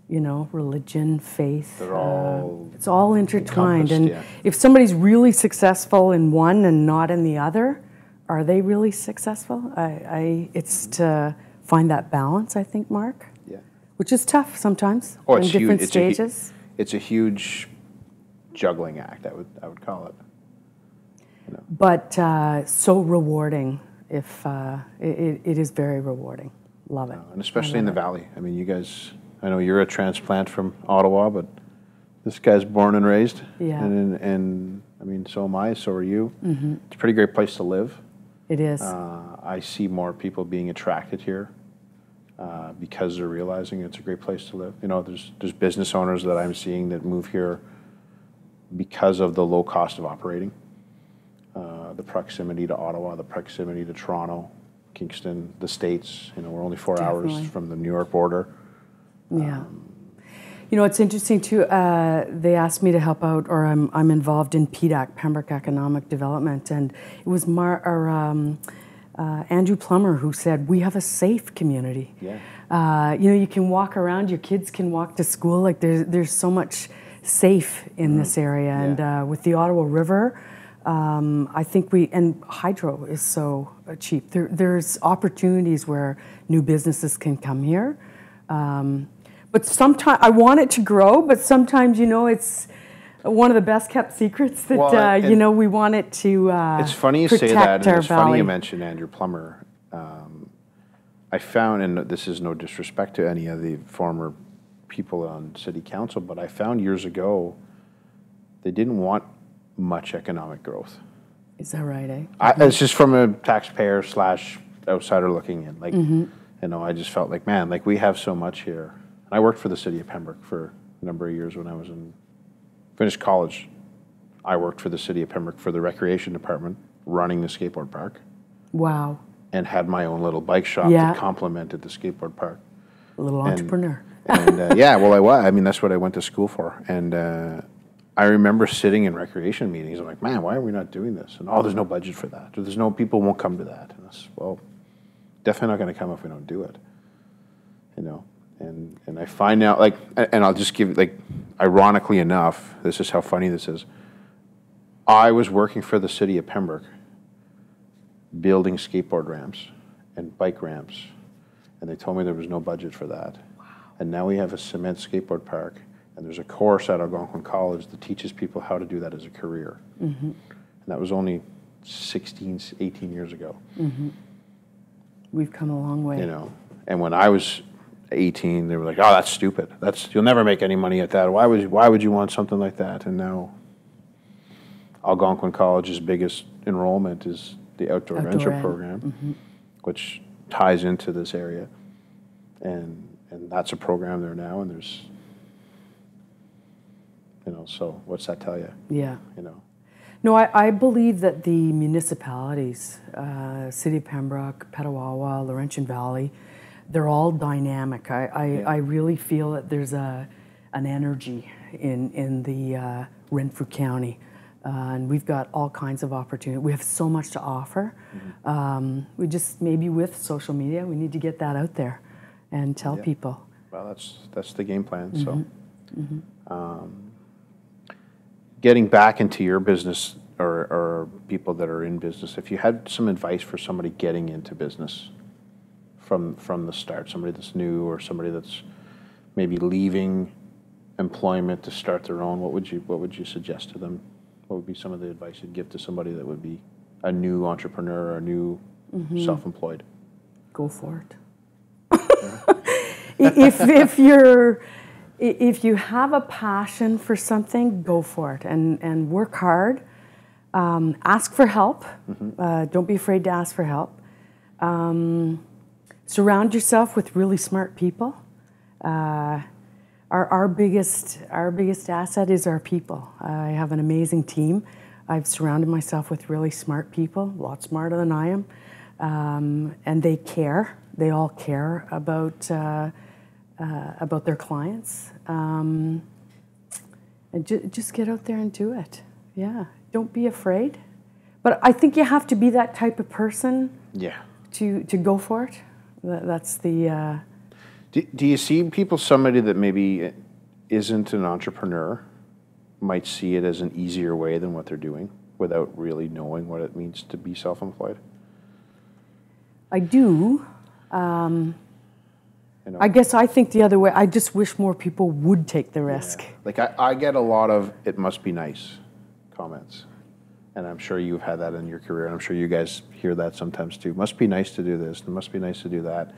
religion, faith. They're all it's all intertwined. And if somebody's really successful in one and not in the other, are they really successful? It's to find that balance, I think, Mark. Yeah. Which is tough sometimes in different stages. It's a huge juggling act, I would call it. But so rewarding. If it is very rewarding. Love it. And especially in the Valley. I mean, you guys, I know you're a transplant from Ottawa, but this guy's born and raised. Yeah. And I mean, so am I, so are you. Mm-hmm. It's a pretty great place to live. It is. I see more people being attracted here because they're realizing it's a great place to live. There's business owners that I'm seeing that move here because of the low cost of operating, the proximity to Ottawa, the proximity to Toronto, Kingston, the States. We're only 4 hours from the New York border. Yeah. It's interesting too. They asked me to help out, or I'm involved in PDAC, Pembroke Economic Development, and it was Andrew Plummer who said, we have a safe community. Yeah. You can walk around, your kids can walk to school. Like there's so much safe in this area, and with the Ottawa River, I think and hydro is so cheap. There's opportunities where new businesses can come here. But sometimes I want it to grow, but sometimes it's one of the best kept secrets that we want it to. It's funny you say that, and it's funny you mentioned Andrew Plummer. I found, and this is no disrespect to any of the former people on city council, but I found years ago they didn't want much economic growth. Is that right, eh? It's just from a taxpayer / outsider looking in. Like, I just felt like, man, like we have so much here. I worked for the city of Pembroke for a number of years when I was finished college. I worked for the city of Pembroke for the recreation department, running the skateboard park. Wow. And had my own little bike shop that complemented the skateboard park. A little entrepreneur. Yeah, well, I was. I mean, that's what I went to school for. And I remember sitting in recreation meetings. I'm like, man, why are we not doing this? And there's no budget for that. Or there's no people won't come to that. And I said, well, definitely not going to come if we don't do it. You know, and I find out, like, and I'll just give, like, ironically enough, this is how funny this is. I was working for the city of Pembroke, building skateboard ramps and bike ramps, and they told me there was no budget for that. Wow. And now we have a cement skateboard park, and there's a course at Algonquin College that teaches people how to do that as a career. Mm-hmm. And that was only 16, 18 years ago. Mm-hmm. We've come a long way. You know, and when I was 18, they were like, "Oh, that's stupid. You'll never make any money at that. Why would you want something like that?" And now, Algonquin College's biggest enrollment is the outdoor adventure program, mm-hmm. which ties into this area, and that's a program there now. And there's, you know, so what's that tell you? Yeah. You know. No, I believe that the municipalities, City of Pembroke, Petawawa, Laurentian Valley, they're all dynamic. I really feel that there's an energy in the Renfrew County, and we've got all kinds of opportunity. We have so much to offer. Mm-hmm. We just, maybe with social media, we need to get that out there and tell people. Well, that's the game plan. Mm-hmm. So. Mm-hmm. Getting back into your business or people that are in business, if you had some advice for somebody getting into business from the start, somebody that's new or somebody that's maybe leaving employment to start their own, what would you suggest to them? What would be some of the advice you'd give to somebody that would be a new entrepreneur or a new mm-hmm. self-employed? Go for it. If you have a passion for something, go for it and work hard. Ask for help. Mm-hmm. Don't be afraid to ask for help. Surround yourself with really smart people. Our biggest asset is our people. I have an amazing team. I've surrounded myself with really smart people, a lot smarter than I am, and they care. They all care about their clients, and just get out there and do it. Yeah, don't be afraid. But I think you have to be that type of person. Yeah. To go for it. That's the. Do you see somebody that maybe isn't an entrepreneur, might see it as an easier way than what they're doing without really knowing what it means to be self-employed? I do. I guess I think the other way. I just wish more people would take the risk. Yeah. Like I get a lot of "it must be nice" comments, and I'm sure you've had that in your career, and I'm sure you guys hear that sometimes too. Must be nice to do this. It must be nice to do that,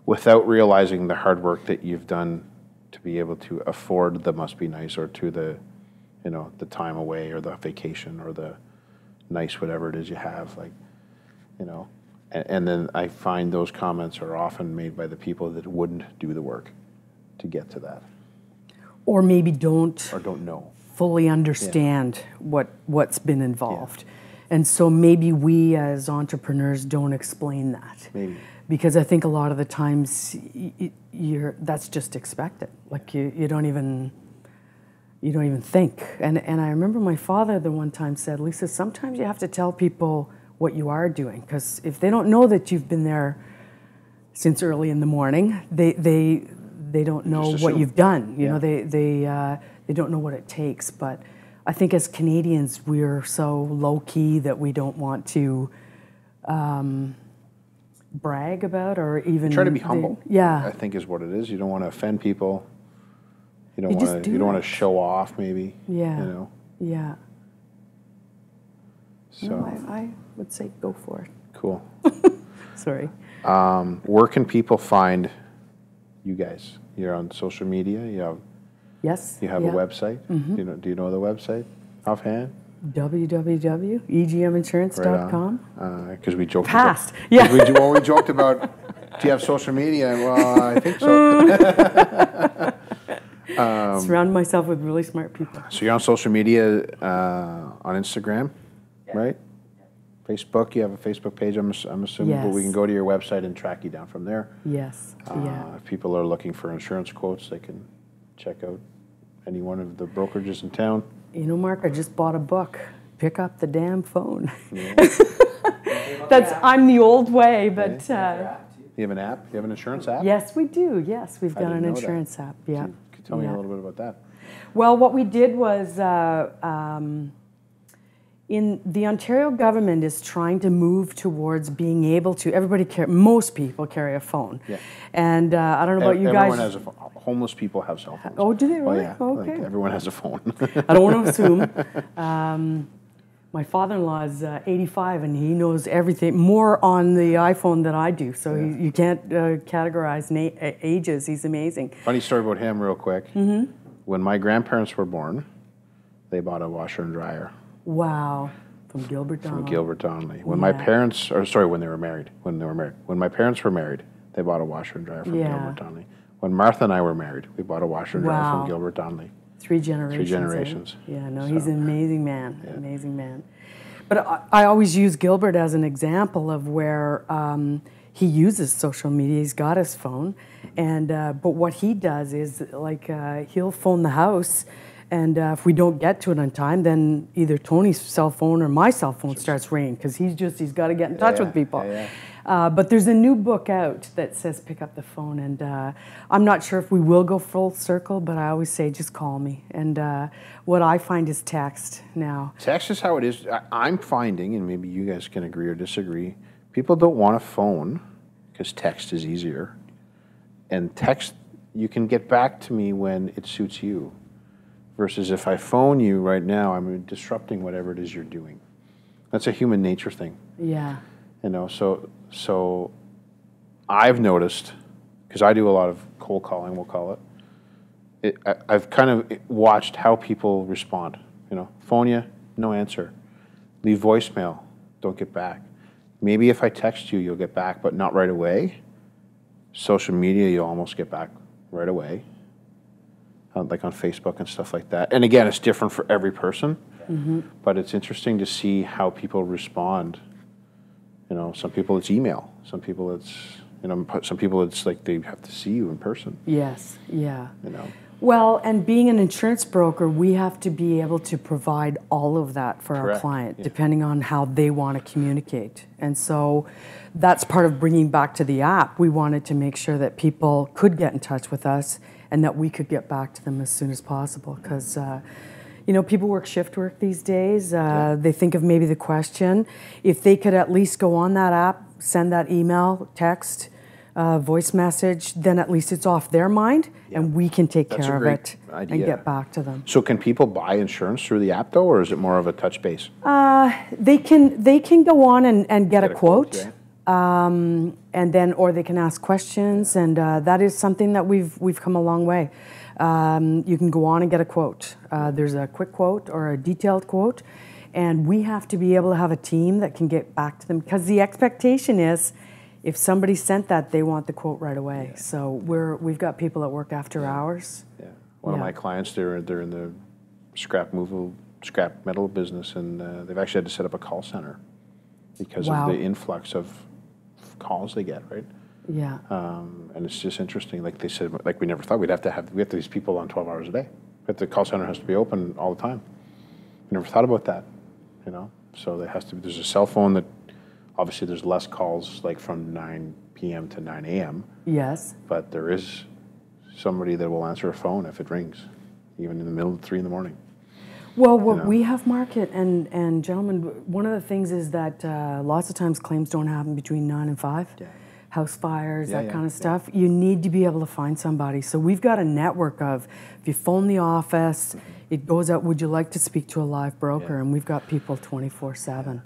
without realizing the hard work that you've done to be able to afford the must be nice, or to the, you know, the time away or the vacation or the nice whatever it is you have, like, you know. And then I find those comments are often made by the people that wouldn't do the work to get to that. Or maybe don't know. Fully understand what's been involved. Yeah. And so maybe we as entrepreneurs don't explain that. Maybe. Because I think a lot of the times that's just expected. Like you don't even think. And I remember my father the one time said, "Lisa, sometimes you have to tell people what you are doing, because if they don't know that you've been there since early in the morning, they don't know what you've done. You know, they don't know what it takes." But I think as Canadians, we're so low key that we don't want to brag about or even try to be humble. Yeah, I think is what it is. You don't want to offend people. You don't want to show off, maybe. Yeah. You know. Yeah. So no, I would say go for it. Cool. Sorry. Where can people find you guys? You're on social media. You have. Yes. You have a website. Mm-hmm. Do you know the website offhand? www.egminsurance.com. Because we joked. Past. About, yeah. we joked about. Do you have social media? Well, I think so. Surround myself with really smart people. So you're on social media, on Instagram, right? Facebook, you have a Facebook page, I'm assuming, Yes. but we can go to your website and track you down from there. Yes, If people are looking for insurance quotes, they can check out any one of the brokerages in town. You know, Mark, I just bought a book. Pick up the damn phone. Yeah. I'm the old way, but... You have an app? You have an insurance app? Yes, we do. Yes, we've got an didn't know insurance that. app. Yeah. Could you tell me a little bit about that? Well, what we did was in the Ontario government is trying to move towards being able to, most people carry a phone. Yeah. And I don't know about you everyone guys. Has a phone. Homeless people have cell phones. Oh, do they really? Oh, yeah. Okay. Like everyone has a phone. I don't want to assume. My father-in-law is 85, and he knows everything more on the iPhone than I do. So you can't categorize ages. He's amazing. Funny story about him, real quick. Mm-hmm. When my grandparents were born, they bought a washer and dryer. Wow, from Gilbert Donnelly. From Gilbert Donnelly. When my parents, when they were married. When my parents were married, they bought a washer and dryer from Gilbert Donnelly. When Martha and I were married, we bought a washer and dryer from Gilbert Donnelly. 3 generations. 3 generations. Yeah, no, he's an amazing man. Yeah. Amazing man. But I always use Gilbert as an example of where he uses social media. He's got his phone, and but what he does is like he'll phone the house, and if we don't get to it on time, then either Tony's cell phone or my cell phone starts ringing because he's got to get in touch with people. But there's a new book out that says pick up the phone, and I'm not sure if we will go full circle, but I always say just call me. And what I find is text now. Text is how it is. I'm finding, and maybe you guys can agree or disagree, people don't want a phone because text is easier. And text, you can get back to me when it suits you. Versus if I phone you right now, I'm disrupting whatever it is you're doing. That's a human nature thing. Yeah. You know, so I've noticed, because I do a lot of cold calling, we'll call it, I've kind of watched how people respond. You know, phone you, no answer. Leave voicemail, don't get back. Maybe if I text you, you'll get back, but not right away. Social media, you'll almost get back right away. Like on Facebook and stuff like that. And again, it's different for every person, but it's interesting to see how people respond. You know, some people it's email, some people it's, some people it's like they have to see you in person. Yes, yeah. You know. Well, and being an insurance broker, we have to be able to provide all of that for our client, depending on how they want to communicate. And so that's part of bringing back to the app. We wanted to make sure that people could get in touch with us and that we could get back to them as soon as possible. Because, people work shift work these days. They think of maybe the question. If they could at least go on that app, send that email, text, voice message, then at least it's off their mind and we can take care of it and get back to them. So can people buy insurance through the app though, or is it more of a touch base? They can go on and get a quote. And then, or they can ask questions, and that is something that we've come a long way. You can go on and get a quote. There's a quick quote or a detailed quote, and we have to be able to have a team that can get back to them, because the expectation is if somebody sent that, they want the quote right away. Yeah. So we've got people that work after hours. Yeah, one of my clients, they're in the scrap metal business, and they've actually had to set up a call center because of the influx of calls they get, right? Yeah. And it's just interesting. Like they said, like we never thought we have these people on 12 hours a day. But the call center has to be open all the time. We never thought about that, So there's a cell phone that, obviously there's less calls like from 9 p.m. to 9 a.m. Yes. But there is somebody that will answer a phone if it rings, even in the middle of 3 in the morning. Well, what we have, Market and gentlemen, one of the things is that lots of times claims don't happen between 9 and 5. Yeah. House fires, that kind of stuff. You need to be able to find somebody. So we've got a network of, if you phone the office, it goes out, would you like to speak to a live broker? Yeah. And we've got people 24/7.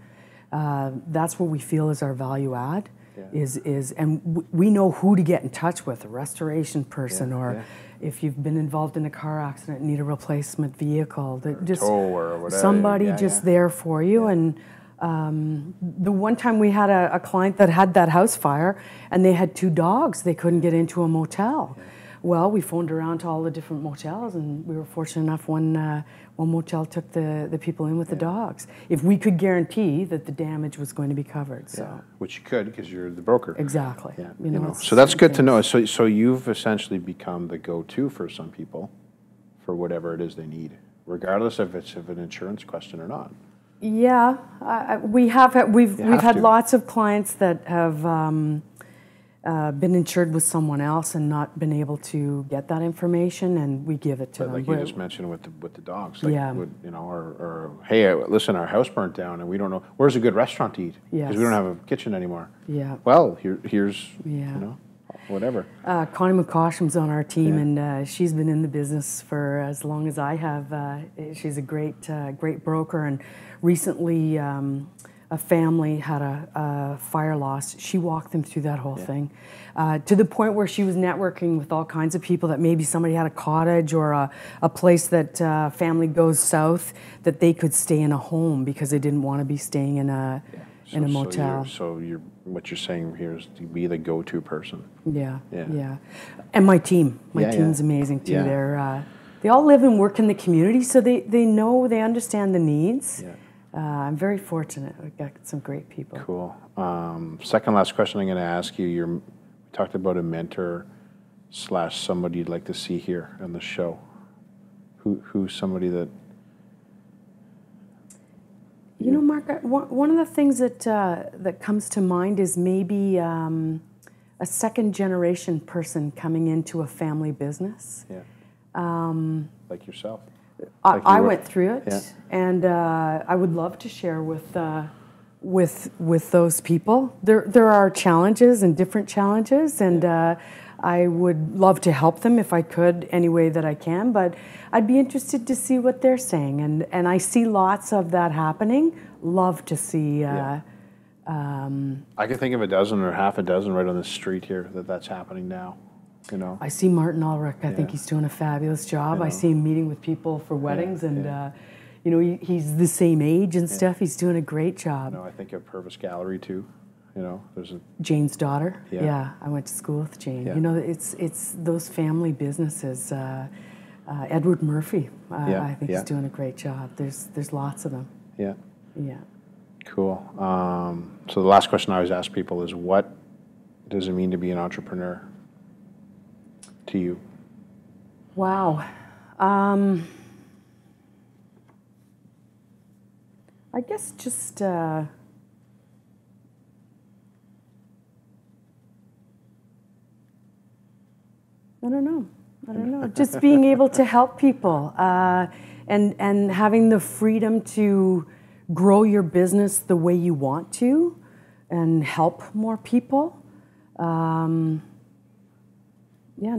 That's what we feel is our value add. Yeah. And we know who to get in touch with, a restoration person, or if you've been involved in a car accident and need a replacement vehicle, just or whatever. Somebody there for you. Yeah. And the one time we had a client that had that house fire, and they had 2 dogs. They couldn't get into a motel. Yeah. Well, we phoned around to all the different motels, and we were fortunate enough one motel took the people in with the dogs. If we could guarantee that the damage was going to be covered, so. Yeah. Which you could, because you're the broker. Exactly. Yeah. You know, So that's good to know. So you've essentially become the go-to for some people for whatever it is they need, regardless if it's an insurance question or not. Yeah, we've had lots of clients that have been insured with someone else and not been able to get that information, and we give it to them. Like you just mentioned with the dogs, like you know, or hey, listen, our house burnt down and we don't know where's a good restaurant to eat because we don't have a kitchen anymore. Yeah. Well, here's you know, whatever. Connie McCosham's on our team, and she's been in the business for as long as I have. She's a great broker, and recently a family had a fire loss. She walked them through that whole thing, to the point where she was networking with all kinds of people, that maybe somebody had a cottage or a place that family goes south, that they could stay in a home because they didn't want to be staying in a motel. So what you're saying here is to be the go-to person. Yeah. And my team's amazing too. Yeah. They all live and work in the community, so they know, they understand the needs. Yeah. I'm very fortunate. We've got some great people. Cool. Second last question I'm going to ask you. We talked about a mentor / somebody you'd like to see here on the show. Who's somebody that? You know, Mark, one of the things that comes to mind is maybe a second generation person coming into a family business. Yeah. Like yourself. I went through it, and I would love to share with those people. There are challenges and different challenges, and I would love to help them if I could any way that I can. But I'd be interested to see what they're saying, and I see lots of that happening. Love to see. I can think of a dozen or half a dozen right on the street here that's happening now. You know, I see Martin Ulrich. I think he's doing a fabulous job. I see him meeting with people for weddings, and you know, he's the same age and stuff. He's doing a great job. I think of Purvis Gallery too. You know, there's Jane's daughter. Yeah, I went to school with Jane. You know, it's those family businesses. Edward Murphy, I think he's doing a great job. There's lots of them. Yeah. Yeah. Cool. So the last question I always ask people is, what does it mean to be an entrepreneur to you? Wow. I guess just I don't know. Just being able to help people, and having the freedom to grow your business the way you want to, and help more people. And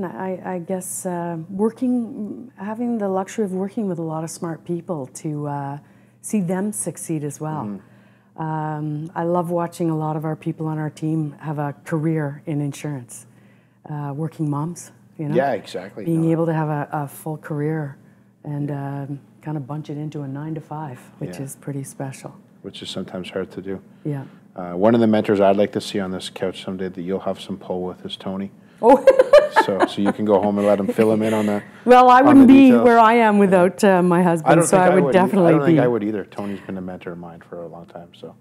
I guess having the luxury of working with a lot of smart people to see them succeed as well. I love watching a lot of our people on our team have a career in insurance, working moms. You know? Yeah, exactly. Being able to have a full career and kind of bunch it into a 9 to 5, which is pretty special. Which is sometimes hard to do. Yeah. One of the mentors I'd like to see on this couch someday that you'll have some pull with is Tony. Oh. so you can go home and let him fill him in on the. Well, I wouldn't be where I am without my husband, so I would definitely be. I don't think I would either. Tony's been a mentor of mine for a long time, so.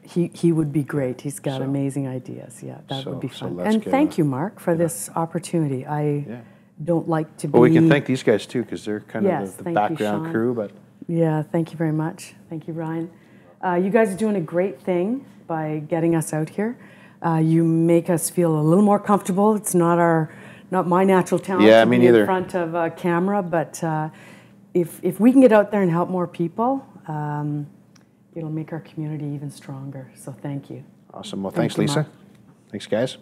He would be great. He's got amazing ideas. Yeah, that would be fun. And thank you, Mark, for this opportunity. I don't like to be. Well, we can thank these guys too, because they're kind of the background crew. But yeah, thank you very much. Thank you, Ryan. You guys are doing a great thing by getting us out here. You make us feel a little more comfortable. It's not my natural talent to be in front of a camera, but if we can get out there and help more people, it'll make our community even stronger. So thank you. Awesome. Well, thanks, Lisa. Thanks, guys.